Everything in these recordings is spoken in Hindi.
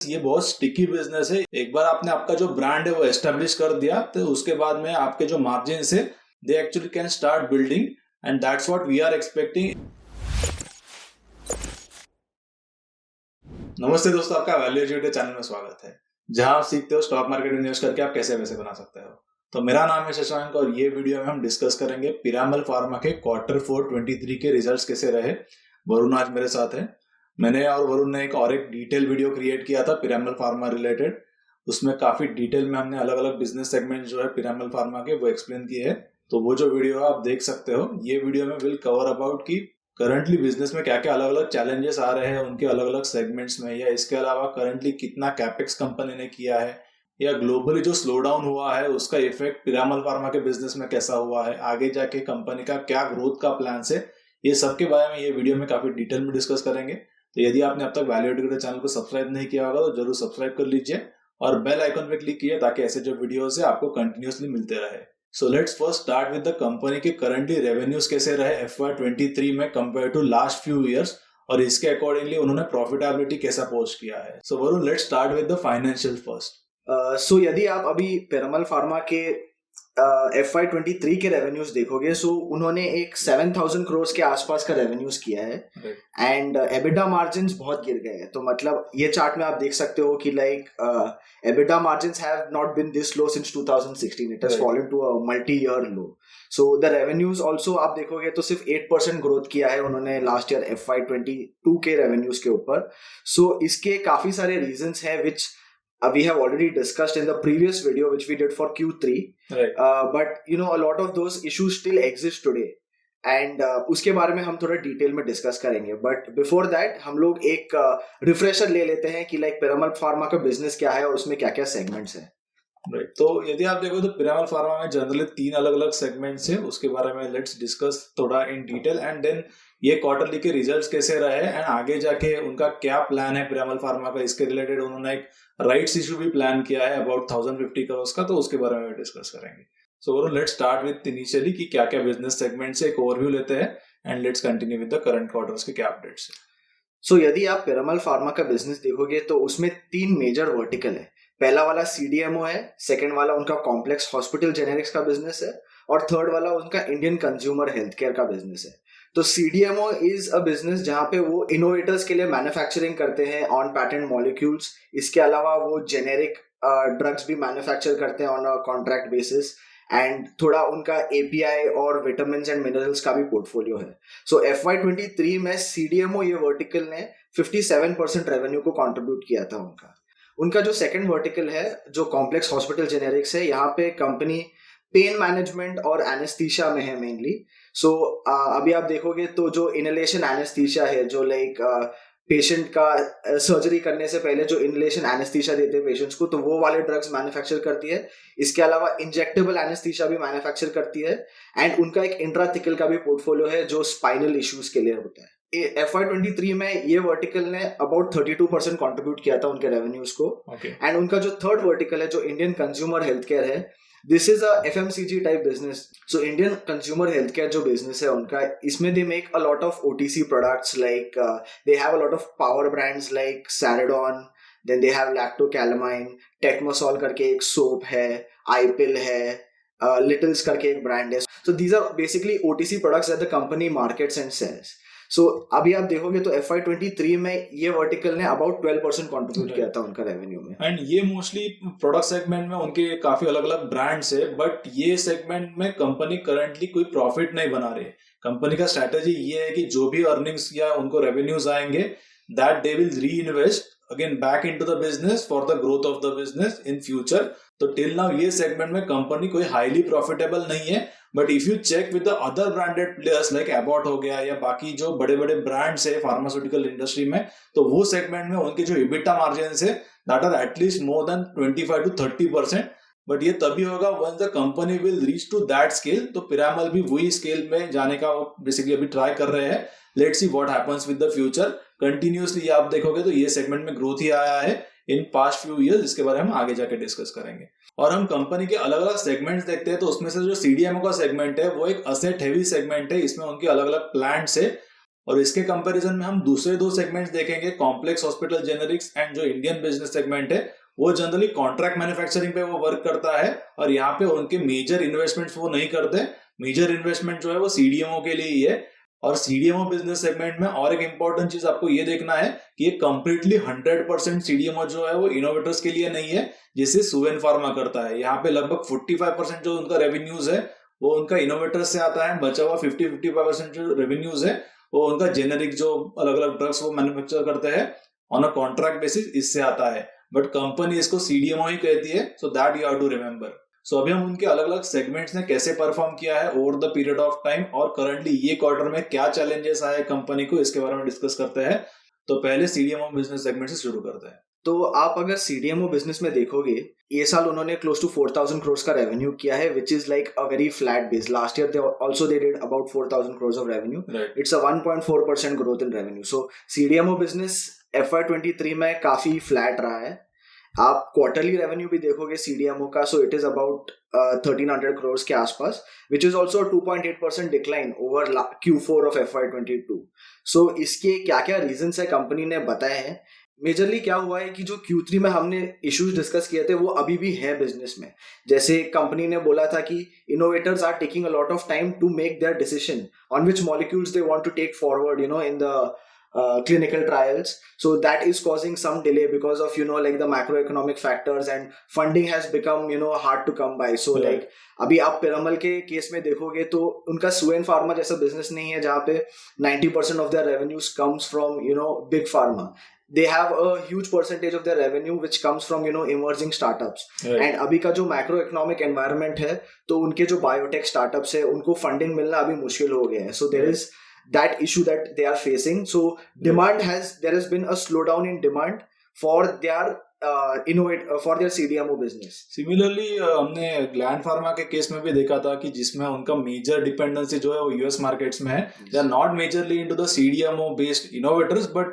ये बहुत स्टिकी बिजनेस है। एक बार आपने आपका जो ब्रांड है वो एस्टेब्लिश कर दिया तो उसके बाद में आपके जो मार्जिन है they actually can start building and that's what we are expecting. नमस्ते दोस्तों, आपका वैल्यू एजुकेटर चैनल में स्वागत है, जहां आप सीखते हो स्टॉक मार्केट में इन्वेस्ट करके आप कैसे पैसे बना सकते हो। तो मेरा नाम है शशांक और ये वीडियो में हम डिस्कस करेंगे पिरामल फार्मा के Q4 23 के रिजल्ट्स कैसे रहे। वरुण आज मेरे साथ है। मैंने और वरुण ने एक डिटेल वीडियो क्रिएट किया था पिरामल फार्मा रिलेटेड। उसमें काफी डिटेल में हमने अलग अलग बिजनेस सेगमेंट जो है पिरामल फार्मा के वो एक्सप्लेन किए हैं। तो वो जो वीडियो आप देख सकते हो, ये वीडियो में विल कवर अबाउट की करंटली बिजनेस में क्या क्या अलग अलग चैलेंजेस आ रहे हैं उनके अलग अलग सेगमेंट्स में, या इसके अलावा करंटली कितना कैपेक्स कंपनी ने किया है, या ग्लोबली जो स्लो डाउन हुआ है उसका इफेक्ट पिरामल फार्मा के बिजनेस में कैसा हुआ है, आगे जाके कंपनी का क्या ग्रोथ का प्लान है। ये सब के बारे में ये वीडियो में काफी डिटेल में डिस्कस करेंगे। तो यदि आपने अब तक वैल्यू एजुकेटर चैनल को सब्सक्राइब नहीं किया होगा तो जरूर सब्सक्राइब कर लीजिए और बेल आइकन पे क्लिक कीजिए ताकि ऐसे जो वीडियोस है आपको कंटिन्यूअसली मिलते रहे। So let's first start with the company के करंटली रेवेन्यूज कैसे रहे FY23 में compare to last few years, और इसके अकॉर्डिंगली उन्होंने प्रॉफिटेबिलिटी कैसा पोस्ट किया है। So Varun, let's start with the financial first. So यदि आप अभी पिरामल फार्मा के FY23 के रेवेन्यूज देखोगे, सो उन्होंने एक 7,000 करोड़ के आसपास का रेवेन्यूज किया है एंड एबिटा मार्जिन्स बहुत गिर गए हैं। तो मतलब ये चार्ट में आप देख सकते हो कि like EBITDA margins have not been this low since 2016, it has fallen to a multi year low. So the revenues also आप देखोगे तो सिर्फ 8% ग्रोथ किया है उन्होंने लास्ट ईयर FY22 के रेवेन्यूज के ऊपर। सो इसके काफी सारे रीजंस हैं विच we have already discussed in the previous video which we did for Q3, right. But you know a lot of those issues still exist today and उसके बारे में हम थोड़ा डिटेल में डिस्कस करेंगे। बट बिफोर दैट हम लोग एक रिफ्रेशर ले लेते हैं कि लाइक पिरामल फार्मा का बिजनेस क्या है और उसमें क्या क्या सेगमेंट्स हैं। राइट, तो यदि आप देखो तो पिरामल फार्मा में जनरली 3 अलग अलग सेगमेंट्स है, उसके बारे में लेट्स डिस्कस थोड़ा इन डिटेल एंड देन ये क्वार्टरली के रिजल्ट्स कैसे रहे एंड आगे जाके उनका क्या प्लान है पिरामल फार्मा का। इसके रिलेटेड उन्होंने एक राइट्स इशू भी प्लान किया है अबाउट 1050 करोड़ का, तो उसके बारे में डिस्कस करेंगे। So Varun, let's start with initially कि क्या क्या बिजनेस सेगमेंट्स है, एक ओवरव्यू लेते हैं and let's continue with the current quarters के क्या अपडेट्स है। सो यदि आप पिरामल फार्मा का बिजनेस देखोगे तो उसमें 3 मेजर वर्टिकल है। पहला वाला CDMO है, सेकंड वाला उनका कॉम्प्लेक्स हॉस्पिटल जेनेरिक्स का बिजनेस है और थर्ड वाला उनका इंडियन कंज्यूमर हेल्थ केयर का बिजनेस है। तो CDMO इज अ बिजनेस जहां पे वो इनोवेटर्स के लिए मैन्युफैक्चरिंग करते हैं ऑन पैटेंट मॉलिक्यूल्स। इसके अलावा वो जेनेरिक ड्रग्स भी मैन्युफैक्चर करते हैं on a contract basis and थोड़ा उनका API और विटामिन्स एंड मिनरल्स का भी पोर्टफोलियो है। सो FY23 में CDMO ये वर्टिकल ने 57% रेवेन्यू को कंट्रीब्यूट किया था उनका जो सेकंड वर्टिकल है जो कॉम्प्लेक्स हॉस्पिटल जेनेरिक्स है, यहाँ पे कंपनी पेन मैनेजमेंट और एनेस्थीसिया में है मेनली। सो अभी आप देखोगे तो जो इनहेलेशन एनेस्थीसिया है, जो लाइक पेशेंट का सर्जरी करने से पहले जो इनहेलेशन एनेस्थीसिया देते हैं पेशेंट्स को, तो वो वाले ड्रग्स मैन्युफैक्चर करती है। इसके अलावा इंजेक्टेबल एनेस्थीसिया भी मैन्युफैक्चर करती है एंड उनका एक इंट्राथिकल का भी पोर्टफोलियो है जो स्पाइनल इश्यूज के लिए होता है। FY23 में ये वर्टिकल ने अबाउट 32% कंट्रीब्यूट किया था उनके रेवेन्यूज को। एंड उनका जो थर्ड वर्टिकल है जो इंडियन कंज्यूमर हेल्थ केयर है, this is a FMCG type business. So Indian consumer health care जो बिजनेस है उनका, इसमें they make a lot of OTC products like they have a lot of power brands like Saridon, then they have Lactocalamine, Tetmosol करके एक सोप है, आईपिल है, लिटिल्स करके एक ब्रांड है। So these are basically OTC products that the company markets and sells. So अभी आप देखोगे तो FY23 में ये वर्टिकल ने अबाउट 12% कंट्रीब्यूट किया था उनका रेवेन्यू में। एंड ये मोस्टली प्रोडक्ट सेगमेंट में उनके काफी अलग अलग ब्रांड्स है, बट ये सेगमेंट में कंपनी करंटली कोई प्रॉफिट नहीं बना रही है। कंपनी का स्ट्रेटेजी ये है कि जो भी अर्निंग्स या उनको रेवेन्यूज आएंगे that they will reinvest again back into the business for the growth of the business in future. तो टिल नाउ ये सेगमेंट में कंपनी कोई हाईली प्रॉफिटेबल नहीं है, but if you check with the other branded players like Abbott हो गया या बाकी जो बड़े बड़े ब्रांड्स है फार्मास्यूटिकल इंडस्ट्री में, तो वो सेगमेंट में उनके जो EBITDA मार्जिन है that are at least more than 25 to 30%। But ये तभी होगा once the company will reach to that scale. तो पिरामल भी वही स्केल में जाने का वो बेसिकली अभी ट्राई कर रहे हैं। Let's see what happens with the future. Continuously आप देखोगे तो ये सेगमेंट में ग्रोथ ही आया है इन पास्ट फ्यू ईयर्स, जिसके बारे में हम आगे जाके डिस्कस करेंगे। और हम कंपनी के अलग अलग सेगमेंट्स देखते हैं तो उसमें से जो CDMO का सेगमेंट है वो एक असेट हेवी सेगमेंट है। इसमें उनके अलग अलग प्लांट्स है और इसके कंपैरिजन में हम दूसरे दो सेगमेंट्स देखेंगे, कॉम्प्लेक्स हॉस्पिटल जेनरिक्स एंड जो इंडियन बिजनेस सेगमेंट है वो जनरली कॉन्ट्रैक्ट मैन्युफैक्चरिंग पे वो वर्क करता है और यहाँ पे उनके मेजर इन्वेस्टमेंट्स वो नहीं करते। मेजर इन्वेस्टमेंट जो है वो सीडीएमओ के लिए ही है। और सीडीएमओ बिजनेस सेगमेंट में और एक इंपॉर्टेंट चीज आपको ये देखना है कि ये कंप्लीटली 100% सीडीएमओ जो है वो इनोवेटर्स के लिए नहीं है, जिसे सुवेन फार्मा करता है। यहाँ पे लगभग 45% जो उनका रेवेन्यूज है वो उनका इनोवेटर्स से आता है, बचा हुआ 50-55% जो रेवेन्यूज है वो उनका जेनेरिक जो अलग अलग ड्रग्स वो मैन्युफैक्चर करते हैं ऑन अ कॉन्ट्रैक्ट बेसिस, इससे आता है। बट कंपनी इसको सीडीएमओ ही कहती है, so that you have to remember. So अभी हम उनके अलग अलग सेगमेंट्स ने कैसे परफॉर्म किया है over the period of time और करंटली ये क्वार्टर में क्या चैलेंजेस आए कंपनी को, इसके बारे में डिस्कस करते हैं। तो पहले सीडीएमओ बिजनेस सेगमेंट से शुरू करते हैं। तो आप अगर सीडीएमओ बिजनेस में देखोगे, ये साल उन्होंने क्लोज टू 4000 crores का रेवेन्यू किया है, which is like a very flat base. Last year they did about 4000 crores of revenue. It's a 1.4% growth in revenue. So CDMO business FY23 में काफी फ्लैट रहा है। आप क्वार्टरली रेवेन्यू भी देखोगे सीडीएमओ का, so it is about 1300 crores के आसपास, which is also 2.8% decline over Q4 of FY22। सो इसके क्या क्या रीजंस है कंपनी ने बताए हैं। मेजरली क्या हुआ है कि जो Q3 में हमने इश्यूज डिस्कस किए थे वो अभी भी है बिजनेस में। जैसे कंपनी ने बोला था कि innovators are taking a lot of time to make their decision on which molecules they want to take forward in the clinical trials. So that is causing some delay because of like the macroeconomic factors, and funding has become hard to come by. So like अभी आप पिरामल के केस में देखोगे तो उनका सुवेन फार्मा जैसा बिजनेस नहीं है जहाँ पे 90% of their revenues comes from big pharma. They have a huge percentage of their revenue which comes from emerging startups. And अभी का जो macroeconomic environment है तो उनके जो biotech startups है उनको funding मिलना अभी मुश्किल हो गया है. So there is that issue that they are facing. So there has been a slowdown in demand for their for their CDMO business. Similarly, हमने ग्लैंड फार्मा के केस में भी देखा था कि जिसमें उनका मेजर डिपेंडेंसी जो है वो यूएस मार्केट्स में है. They are not majorly into the CDMO based innovators, but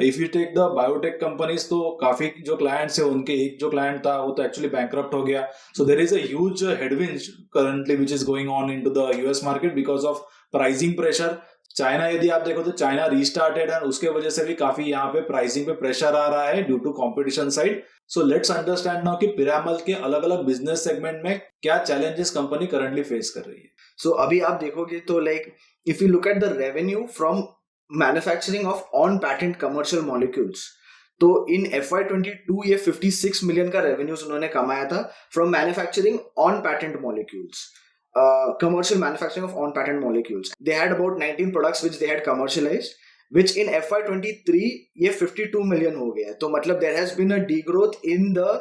if you take the biotech companies तो काफी जो क्लाइंट्स है उनके एक जो क्लाइंट था वो तो एक्चुअली बैंकरप्ट हो गया. So there is a huge headwind currently which is going on into the US market because of pricing pressure. China यदि आप देखो तो चाइना रीस्टार्टेड है, उसके वजह से भी काफी यहाँ पे प्राइसिंग पे प्रेशर आ रहा है due to competition side. So let's understand now कि पिरामल के अलग अलग बिजनेस सेगमेंट में क्या चैलेंजेस कंपनी करंटली फेस कर रही है. सो अभी आप देखोगे तो like if you look at the revenue from manufacturing of on patent commercial molecules, तो इन FY22 ये 56 मिलियन का रेवेन्यूज उन्होंने कमाया था from manufacturing on patent molecules. Commercial manufacturing of on-patent molecules. They had about 19 products which they had commercialized, which in FY23 ये 52 million हो गया है. तो मतलब there has been a degrowth in the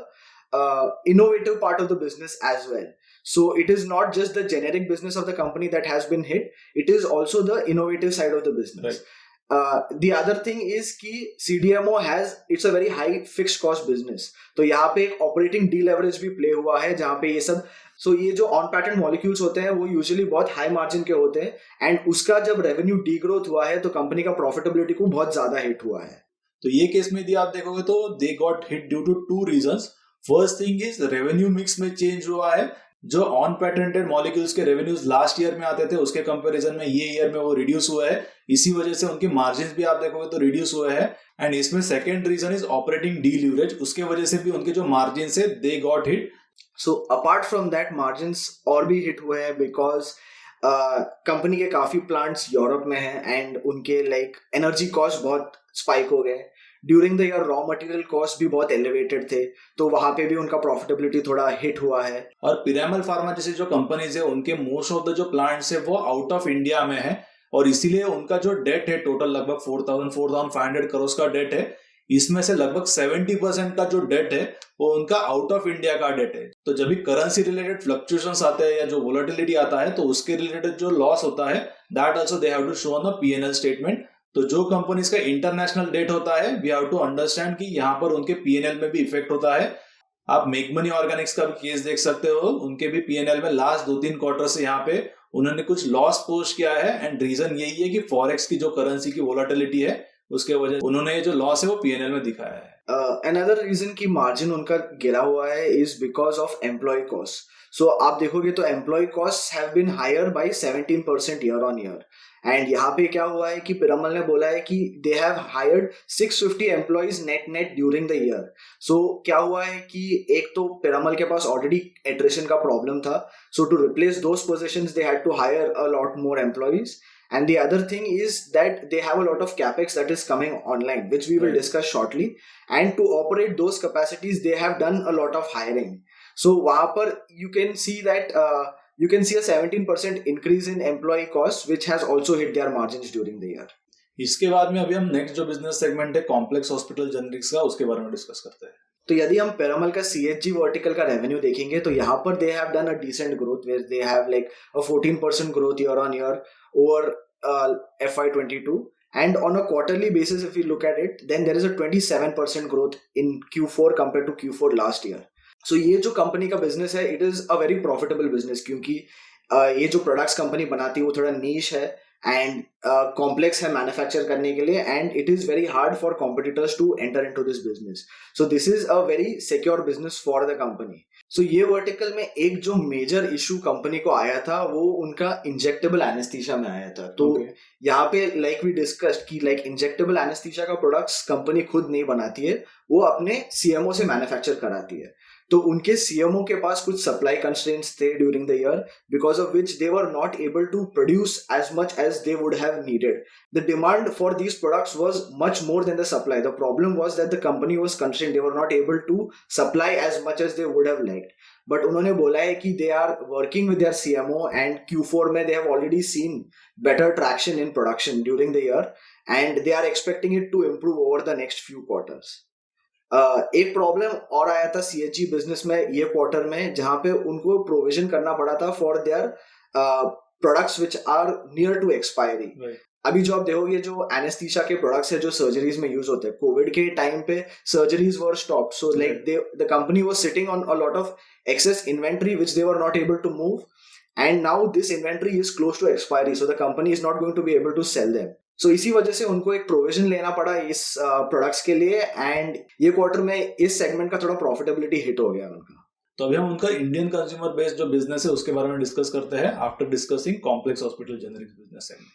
innovative part of the business as well. So it is not just the generic business of the company that has been hit, it is also the innovative side of the business. Right. The other thing is कि CDMO it's a very high fixed cost business. तो यहाँ पे एक operating deleverage भी play हुआ है जहाँ पे ये सब ये जो ऑन पैटेंट मॉलिक्यूल्स होते हैं वो यूजुअली बहुत हाई मार्जिन के होते हैं, एंड उसका जब रेवेन्यू डीग्रोथ हुआ है तो कंपनी का प्रॉफिटेबिलिटी को बहुत ज्यादा हिट हुआ है. तो ये केस में यदि आप देखोगे तो they got hit due to two reasons. First thing is revenue mix में चेंज हुआ है. जो ऑन पेटेंटेड मॉलिक्यूल्स के रेवेन्यूज लास्ट ईयर में आते थे उसके कंपैरिजन में ये ईयर में वो रिड्यूस हुआ है. इसी वजह से उनके मार्जिन भी आप देखोगे तो रिड्यूस हुए हैं. एंड इसमें सेकेंड रीजन इज ऑपरेटिंग डीलिवरेज. उसके वजह से भी उनके जो मार्जिन है दे got hit. So apart from that, margins और भी हिट हुए हैं because कंपनी के काफी प्लांट्स यूरोप में हैं एंड उनके लाइक एनर्जी कॉस्ट बहुत स्पाइक हो गए. During the year raw material cost भी बहुत एलिवेटेड थे, तो वहां पे भी उनका प्रॉफिटेबिलिटी थोड़ा हिट हुआ है. और पिरामल फार्मा जैसे जो कंपनीज है उनके मोस्ट ऑफ द जो प्लांट्स है वो आउट ऑफ इंडिया में है और इसीलिए उनका जो डेट है टोटल लगभग 4,500 करोड़ का डेट है. इसमें से लगभग 70% का जो डेट है वो उनका आउट ऑफ इंडिया का डेट है. तो जब भी करेंसी रिलेटेड फ्लक्चुएशंस आते हैं या जो वोलेटिलिटी आता है तो उसके रिलेटेड जो लॉस होता है that also they have to show on the P&L statement. तो जो कंपनीज का इंटरनेशनल डेट होता है वी हैव टू अंडरस्टैंड कि यहाँ पर उनके P&L में भी इफेक्ट होता है. आप मेक मनी ऑर्गेनिक्स का भी केस देख सकते हो. उनके भी P&L में लास्ट 2-3 क्वार्टर से यहाँ पे उन्होंने कुछ लॉस पोस्ट किया है एंड रीजन यही है कि फॉरेक्स की जो करेंसी की वोलेटिलिटी है उसके वजह से उन्होंने जो लॉस है वो P&L में दिखाया है. Another reason कि मार्जिन उनका गिरा हुआ है is because of employee costs. So आप देखोगे तो employee costs have been higher by 17% year on year. And यहाँ पे क्या हुआ है कि पिरामल ने बोला है कि they have hired 650 employees net during the year. So क्या हुआ है कि एक तो पिरामल के पास ऑलरेडी एट्रिशन का प्रॉब्लम था, so to replace those positions they had to hire a lot more employees. And the other thing is that they have a lot of capex that is coming online, which we will discuss shortly. And to operate those capacities, they have done a lot of hiring. So वहाँ पर you can see that you can see a 17% increase in employee costs, which has also hit their margins during the year. इसके बाद में अभी हम नेक्स्ट जो बिजनेस सेगमेंट है कॉम्प्लेक्स हॉस्पिटल जेनरिक्स का, उसके बारे में डिस्कस करते हैं. तो यदि हम पिरामल का CHG वर्टिकल का रेवेन्यू देखेंगे तो यहाँ पर they have done a decent growth, where they have like a 14% growth year on year over FY22, and on a quarterly basis if we look at it, then there is a 27% growth in Q4 compared to Q4 last year. So ये जो कंपनी का बिजनेस है, it is a very profitable business, क्योंकि ये जो प्रोडक्ट्स कंपनी बनाती है वो थोड़ा नीश है एंड कॉम्प्लेक्स है मैन्युफैक्चर करने के लिए, and it is very hard for competitors to enter into this business. So this is a very secure business for the company. So ये वर्टिकल में एक जो मेजर इशू कंपनी को आया था वो उनका इंजेक्टेबल एनेस्थीसिया में आया था. तो यहाँ पे लाइक वी डिस्कस्ड कि लाइक इंजेक्टेबल एनेस्थीसिया का प्रोडक्ट्स कंपनी खुद नहीं बनाती है, वो अपने CMO से मैन्युफैक्चर कराती है. तो उनके CMO के पास कुछ सप्लाई कंस्ट्रेंट्स थे during the year, because of which they were not able to produce as much as they would have needed. The demand for these products was much more than the supply. The problem was that the company was constrained, they were not able to supply as much as they would have liked. But उन्होंने बोला है कि they are working with their CMO and Q4 में they have already seen better traction in production during the year, and they are expecting it to improve over the next few quarters. एक प्रॉब्लम और आया था CHG बिजनेस में ये क्वार्टर में, जहां पे उनको प्रोविजन करना पड़ा था for their products which are near to expiry. अभी जो आप देखोगे जो एनेस्थीसिया के प्रोडक्ट्स है जो सर्जरीज में यूज होते हैं, कोविड के टाइम पे surgeries were stop, so like the company was sitting on a lot of excess inventory which they were not able to move, and now this inventory is close to expiry, so the company is not going to be able to sell them. So इसी वजह से उनको एक प्रोविजन लेना पड़ा इस प्रोडक्ट्स के लिए, एंड ये क्वार्टर में इस सेगमेंट का थोड़ा प्रॉफिटेबिलिटी हिट हो गया उनका. तो अभी हम उनका इंडियन कंज्यूमर बेस्ड जो बिजनेस है उसके बारे में डिस्कस करते हैं after discussing complex hospital generics business segment.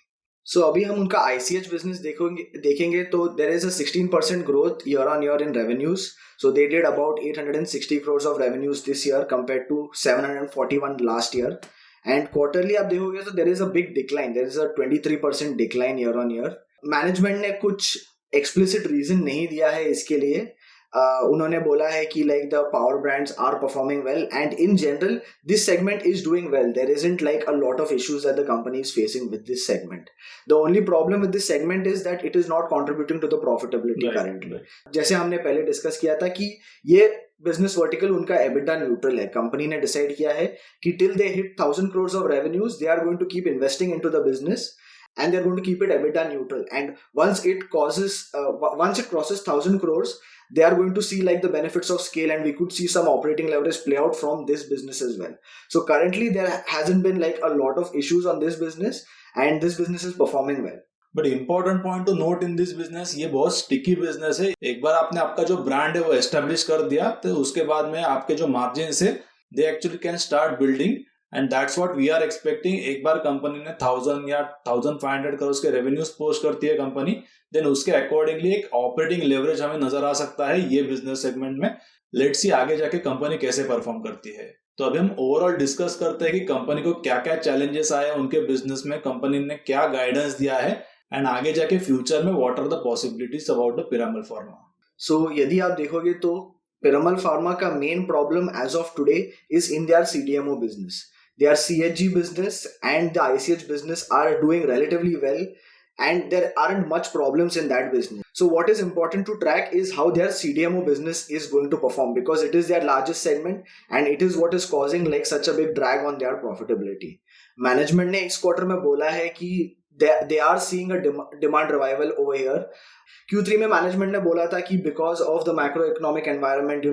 So अभी हम उनका ICH बिजनेस देखेंगे तो there is a 16% growth year on year in revenues. So they did about 860 crores of revenues this year compared to 741 last year. And quarterly आप देखोगे तो there is a big decline, there is a 23% decline year on year. Management ने कुछ एक्सप्लिसिट रीजन नहीं दिया है इसके लिए. उन्होंने बोला है कि like the power brands are performing well, and in general this segment is doing well. There isn't like a lot of issues that the company is facing with this segment. The only problem with this segment is that it is not contributing to the profitability currently. जैसे हमने पहले डिस्कस किया था कि ये बिजनेस वर्टिकल उनका एबिटा न्यूट्रल है. कंपनी ने डिसाइड किया है कि till they hit 1000 crores of revenues, they are going to keep investing into the business, and they're going to keep it EBITDA neutral. And once it crosses 1000 crores, they are going to see like the benefits of scale, and we could see some operating leverage play out from this business as well. So currently there hasn't been like a lot of issues on this business, and this business is performing well. But important point two note in this business, ये बहुत स्टिकी बिजनेस है. एक बार आपने आपका जो ब्रांड है वो एस्टेब्लिश कर दिया तो उसके बाद में आपके जो मार्जिन है they actually can start building, and that's what we are expecting. एक बार कंपनी ने 1000 या 1500 करोड़ के रेवेन्यूज पोस्ट करती है कंपनी, देन उसके अकॉर्डिंगली एक ऑपरेटिंग लेवरेज हमें नजर आ सकता है ये बिजनेस सेगमेंट में. लेट्स सी आगे जाके कंपनी कैसे परफॉर्म करती है. तो अभी हम ओवरऑल डिस्कस करते हैं कि कंपनी को क्या क्या चैलेंजेस आए उनके बिजनेस में, कंपनी ने क्या गाइडेंस दिया है, एंड आगे जाके फ्यूचर में what are the possibilities about the Piramal pharma. So यदि आप देखोगे तो पिरामल फार्मा का main problem as of today is in their CDMO business. Their CHG business and the ICH business are doing relatively well, and there aren't much problems in that business. So what is important to track is how their CDMO business is going to perform, because it is their largest segment and it is what is causing like such a big drag on their profitability. Management ने इस क्वार्टर में बोला है कि they are seeing a demand revival over here, Q3 में मैनेजमेंट ने बोला था कि because of the macro economic environment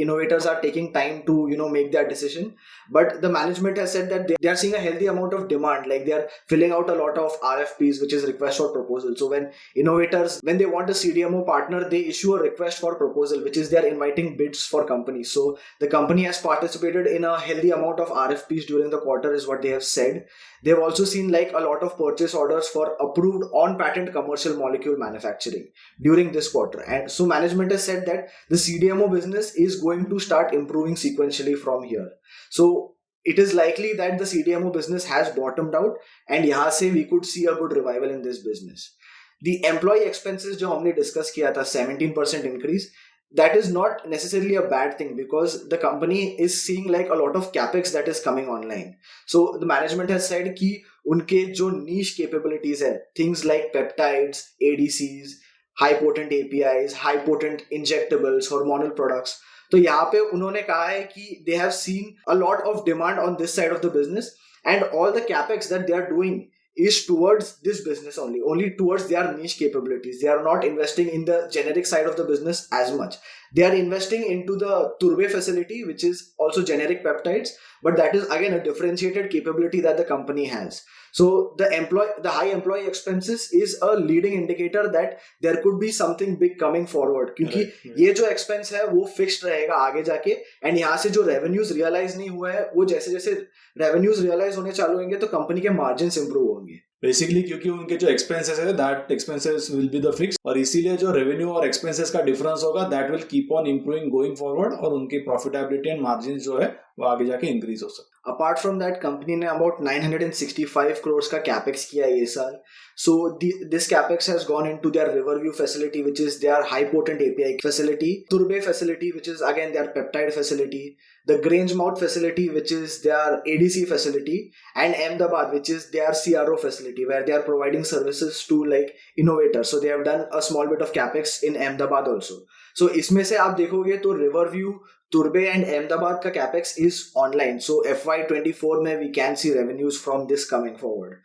innovators are taking time to make that decision, but the management has said that they are seeing a healthy amount of demand, like they are filling out a lot of RFPs, which is request for proposal. So when innovators, when they want a CDMO partner, they issue a request for proposal, which is they are inviting bids for companies. So the company has participated in a healthy amount of RFPs during the quarter, is what they have said. They've also seen like a lot of purchase orders for approved on-patent commercial molecule manufacturing during this quarter. And so management has said that the CDMO business is going to start improving sequentially from here. So it is likely that the CDMO business has bottomed out, and yahan se we could see a good revival in this business. The employee expenses jo humne discuss kiya tha, 17% increase, that is not necessarily a bad thing, because the company is seeing like a lot of capex that is coming online. So the management has said ki unke jo niche capabilities hai, things like peptides, ADCs, high potent APIs, high potent injectables, hormonal products, तो यहाँ पे उन्होंने कहा है कि they have seen a lot of demand on this side of the business, and all the capex that they are doing is towards this business only towards their niche capabilities. They are not investing in the generic side of the business as much. They are investing into the Turbhe facility, which is also generic peptides, but that is again a differentiated capability that the company has. So the high employee expenses is a leading indicator that there could be something big coming forward, क्योंकि ये जो expense है वो fixed रहेगा आगे जाके, and यहाँ से जो revenues realize नहीं हुआ है वो जैसे जैसे revenues realize होने चालू होंगे तो कंपनी के margins improve होंगे बेसिकली, क्योंकि उनके जो एक्सपेंसेस है that expenses will be the fix, और इसीलिए जो रेवेन्यू और एक्सपेंसेस का डिफरेंस होगा that will keep on improving going forward, और उनकी प्रॉफिटेबिलिटी एंड मार्जिन जो है वो आगे जाके इंक्रीज हो सकता है. अपार्ट फ्रॉम दैट कंपनी ने अबाउट 965 करोड़ का कैपेक्स किया ये साल. So this capex has gone into their Riverview facility, which is their high potent API facility, तुर्बे facility, which is again their peptide facility, the Grangemouth facility, which is their ADC facility, and Ahmedabad, which is their CRO facility, where they are providing services to like innovators. So they have done a small bit of capex in Ahmedabad also. So इसमें से आप देखोगे तो Riverview, Turbhe and Ahmedabad का capex is online. So FY24 में we can see revenues from this coming forward.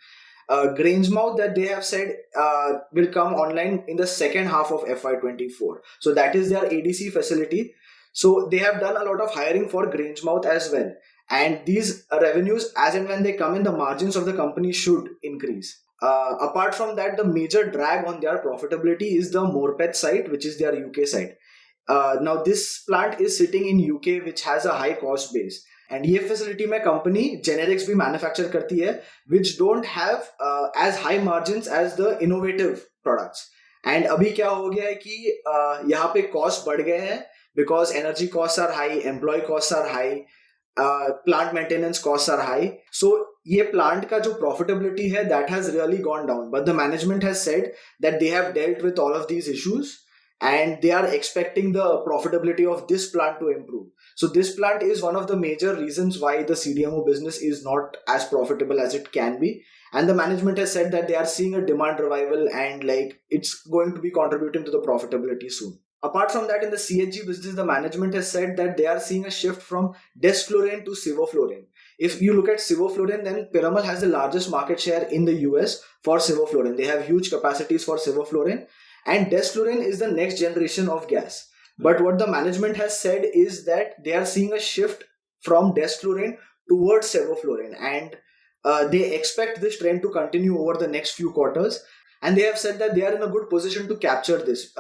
Grangemouth, that they have said will come online in the second half of FY24. So that is their ADC facility. So they have done a lot of hiring for Grangemouth as well. And these revenues, as and when they come in, the margins of the company should increase. Apart from that, the major drag on their profitability is the Morpeth site, which is their UK site. Now this plant is sitting in UK, which has a high cost base. And ये facility में company generics भी manufacture करती है, which don't have as high margins as the innovative products. And अभी क्या हो गया है कि यहाँ पे cost बढ़ गए हैं, because energy costs are high, employee costs are high, plant maintenance costs are high. So ये plant का जो profitability है that has really gone down. But the management has said that they have dealt with all of these issues and they are expecting the profitability of this plant to improve. So this plant is one of the major reasons why the CDMO business is not as profitable as it can be. And the management has said that they are seeing a demand revival and like it's going to be contributing to the profitability soon. Apart from that, in the CHG business, the management has said that they are seeing a shift from desflurane to sevoflurane. If you look at sevoflurane, then Piramal has the largest market share in the US for sevoflurane. They have huge capacities for sevoflurane, and desflurane is the next generation of gas. But what the management has said is that they are seeing a shift from desflurane towards sevoflurane, and they expect this trend to continue over the next few quarters. And they have said that they are in a good position to capture this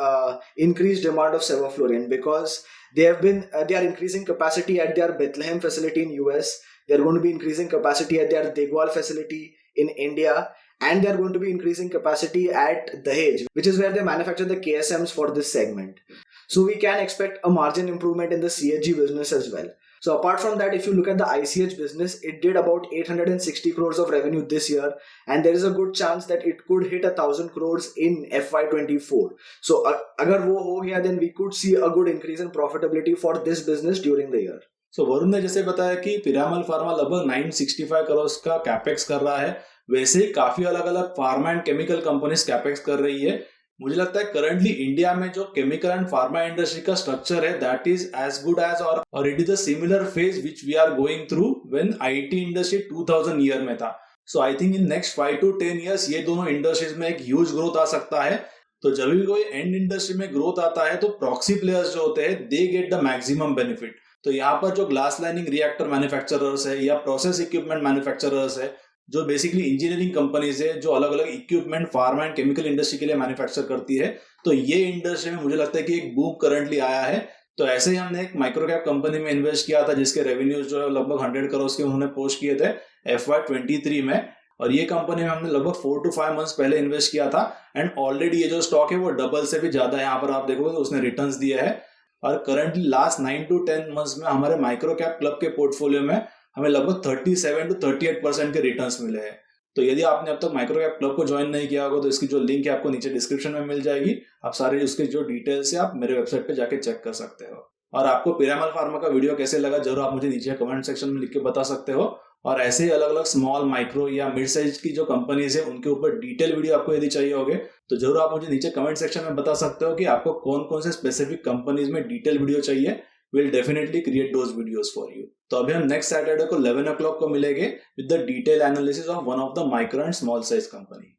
increased demand of sevoflurane, because they are increasing capacity at their Bethlehem facility in US. They are going to be increasing capacity at their Degwal facility in India, and they are going to be increasing capacity at Dahej, which is where they manufacture the KSMs for this segment. So we can expect a margin improvement in the CHG business as well. So apart from that, if you look at the ICH business, it did about 860 crores of revenue this year, and there is a good chance that it could hit 1,000 crores in FY24. So agar wo ho gaya, then we could see a good increase in profitability for this business during the year. So Varun ने जैसे बताया कि पिरामल फार्मा लगभग 965 करोड़ का कैपेक्स कर रहा है, वैसे ही काफी अलग अलग pharma and chemical companies capex कर रही है. मुझे लगता है करंटली इंडिया में जो केमिकल एंड फार्मा इंडस्ट्री का स्ट्रक्चर है that is as good as और it is a similar phase which we are going through when IT industry 2000 year में था. So I think in next 5 to 10 years ये दोनों इंडस्ट्रीज में एक ह्यूज ग्रोथ आ सकता है. तो जब भी कोई एंड इंडस्ट्री में ग्रोथ आता है तो प्रॉक्सी प्लेयर्स जो होते हैं they get the maximum benefit. तो यहाँ पर जो ग्लास लाइनिंग रिएक्टर मैन्युफैक्चरर्स है या प्रोसेस इक्विपमेंट मैन्युफैक्चरर्स है, जो बेसिकली इंजीनियरिंग कंपनीज है जो अलग अलग equipment pharma and chemical industry के लिए मैन्युफैक्चर करती है, तो ये इंडस्ट्री में मुझे लगता है कि एक बूम करंटली आया है। तो ऐसे ही हमने एक माइक्रो कैप कंपनी में इन्वेस्ट किया था जिसके रेवेन्यूज जो है लगभग 100 करोड़ के उन्होंने पोस्ट किए थे FY23 में, और ये कंपनी में हमने लगभग 4 to 5 मंथ्स पहले इन्वेस्ट किया था एंड ऑलरेडी ये जो स्टॉक है वो डबल से भी ज्यादा यहाँ पर आप देखोगे तो उसने रिटर्न्स दिए है। और करंटली लास्ट 9 to 10 मंथ्स में हमारे माइक्रो कैप क्लब के पोर्टफोलियो में हमें लगभग 37 to 38% के रिटर्न्स मिले हैं। तो यदि आपने अब तक माइक्रो कैप क्लब को ज्वाइन नहीं किया होगा तो इसकी जो लिंक है आपको नीचे डिस्क्रिप्शन में मिल जाएगी। आप सारे उसके जो डिटेल्स है आप मेरे वेबसाइट पे जाके चेक कर सकते हो। और आपको पिरामल फार्मा का वीडियो कैसे लगा जरूर आप मुझे नीचे कमेंट सेक्शन में लिख के बता सकते हो। और ऐसे ही अलग अलग स्मॉल माइक्रो या मिड साइज की जो कंपनीज है उनके ऊपर डिटेल वीडियो आपको यदि चाहिए होगे तो जरूर आप मुझे नीचे कमेंट सेक्शन में बता सकते हो कि आपको कौन कौन से स्पेसिफिक कंपनीज में डिटेल वीडियो चाहिए। Will definitely create those videos for you. तो अभी हम नेक्स्ट सैटरडे को 11 o'clock को मिलेंगे with the detail analysis of one of the micro and small size company.